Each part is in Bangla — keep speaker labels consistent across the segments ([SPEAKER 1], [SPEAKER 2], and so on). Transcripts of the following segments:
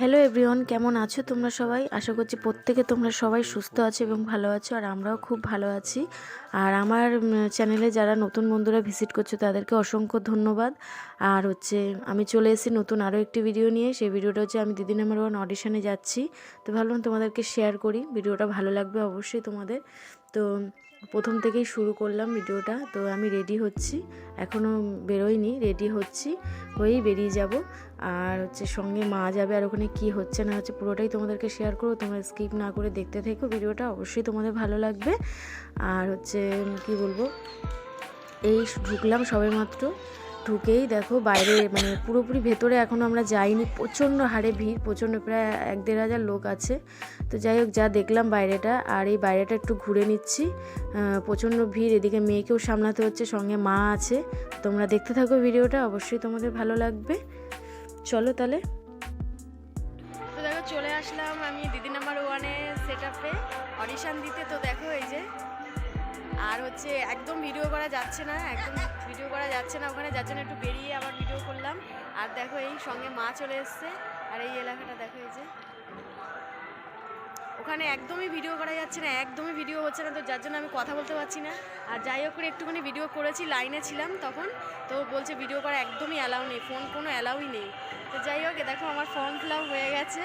[SPEAKER 1] হ্যালো এভরিওয়ান, কেমন আছো তোমরা সবাই? আশা করছি প্রত্যেকে তোমরা সবাই সুস্থ আছো এবং ভালো আছো, আর আমরাও খুব ভালো আছি। আর আমার চ্যানেলে যারা নতুন বন্ধুরা ভিজিট করছো তাদেরকে অসংখ্য ধন্যবাদ। আর আমি চলে এসেছি নতুন আরও একটি ভিডিও নিয়ে। সেই ভিডিওটা আমি দিদি নাম্বার 1 অডিশনে যাচ্ছি। তো ভাবলাম তোমাদেরকে শেয়ার করি, ভিডিওটা ভালো লাগবে অবশ্যই তোমাদের। তো প্রথম থেকেই শুরু করলাম ভিডিওটা। তো আমি রেডি হচ্ছি, এখনও বেরোইনি, রেডি হচ্ছি, হয়েই বেরিয়ে যাব। আর সঙ্গে মা যাবে, আর ওখানে কী হচ্ছে না হচ্ছে পুরোটাই তোমাদেরকে শেয়ার করবো। তোমরা স্কিপ না করে দেখতে থেকো ভিডিওটা, অবশ্যই তোমাদের ভালো লাগবে। আর কি বলবো, এই ঢুকলাম সবেমাত্র, ঢুকেই দেখো বাইরে পুরোপুরি ভেতরে এখনও আমরা যাইনি, প্রচণ্ড হারে ভিড়, প্রচণ্ড, প্রায় 1-1.5 হাজার লোক আছে। তো যাই হোক, যা দেখলাম বাইরেটা, আর এই বাইরেটা একটু ঘুরে নিচ্ছি। প্রচণ্ড ভিড়, এদিকে মেয়েকেও সামলাতে হচ্ছে, সঙ্গে মা আছে। তোমরা দেখতে থাকো ভিডিওটা, অবশ্যই তোমাদের ভালো লাগবে। চলো তাহলে। তো দেখো, চলে আসলাম আমি দিদি নাম্বার 1-এ সেট আপে অডিশান দিতে। তো দেখো এই যে, আর একদম ভিডিও করা যাচ্ছে না, ওখানে, যার জন্য একটু বেরিয়ে আবার ভিডিও করলাম। আর দেখো এই সঙ্গে মা চলে এসছে, আর এই এলাকাটা দেখো, এই যে ওখানে একদমই ভিডিও করা যাচ্ছে না, একদমই ভিডিও হচ্ছে না, তো যার জন্য আমি কথা বলতে পারছি না। আর যাই হোক করে একটুখানি ভিডিও করেছি, লাইনে ছিলাম তখন। তো বলছে ভিডিও করা একদমই অ্যালাউ নেই, ফোন কোনো অ্যালাউই নেই। তো যাই হোক, দেখো আমার ফর্ম ফিল আপ হয়ে গেছে,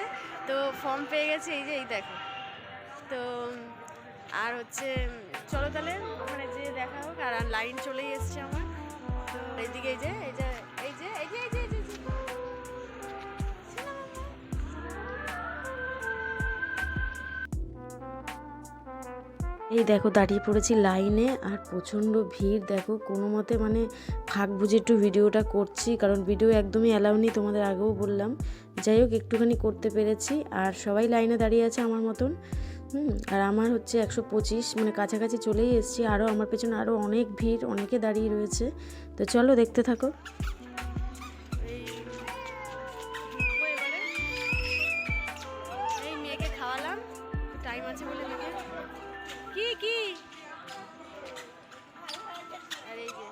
[SPEAKER 1] তো ফর্ম পেয়ে গেছে, এই যে এই দেখো। তো আর চলো তাহলে ওখানে যে দেখা হোক। আর লাইন চলেই এসছে আমার। তো এইদিকে এই যে এই যে এই যে এই যে এই যে এই যে এই দেখো দাঁড়িয়ে পড়েছি লাইনে, আর প্রচণ্ড ভিড়। দেখো কোনো মতে ফাঁক বুঝে একটু ভিডিওটা করছি, কারণ ভিডিও একদমই অ্যালাউ নেই, তোমাদের আগেও বললাম। যাই হোক, একটুখানি করতে পেরেছি। আর সবাই লাইনে দাঁড়িয়ে আছে আমার মতন। আর আমার 125, কাছাকাছি চলেই এসেছি। আরও আমার পেছনে আরও অনেক ভিড়, অনেকে দাঁড়িয়ে রয়েছে। তো চলো দেখতে থাকো। এই মেয়েকে খাওয়ালাম, টাইম আছে বলে মেয়েকে কি কি আর এই যে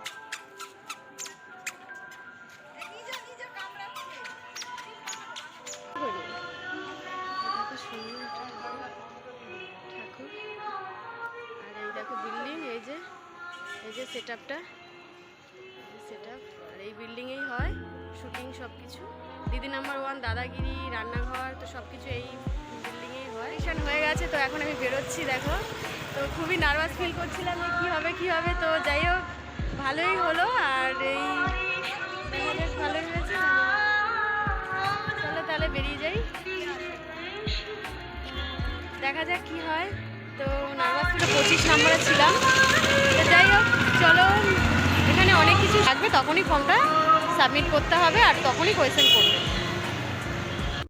[SPEAKER 1] দেখো বিল্ডিং, এই যে সেট আপটা, আর এই বিল্ডিংয়েই হয় শুটিং, সব কিছু। দিদি নাম্বার 1, দাদাগিরি, রান্নাঘর, তো সব কিছু এই বিল্ডিংয়েই হয়। অডিশন হয়ে গেছে, তো এখন আমি বেরোচ্ছি। দেখো, তো খুবই নার্ভাস ফিল করছিলাম যে কী হবে। তো যাই হোক, ভালোই হলো। আর এই ভালোই হয়েছে। চলো তাহলে বেরিয়ে যাই, দেখা যাক কি হয়। তো নার্ভাস ফিল 25 নম্বরে ছিলাম। তো যাই হোক, চলো, এখানে অনেক কিছু থাকবে, তখনই ফর্মটা সাবমিট করতে হবে, আর তখনই কোয়েশ্চেন করবে।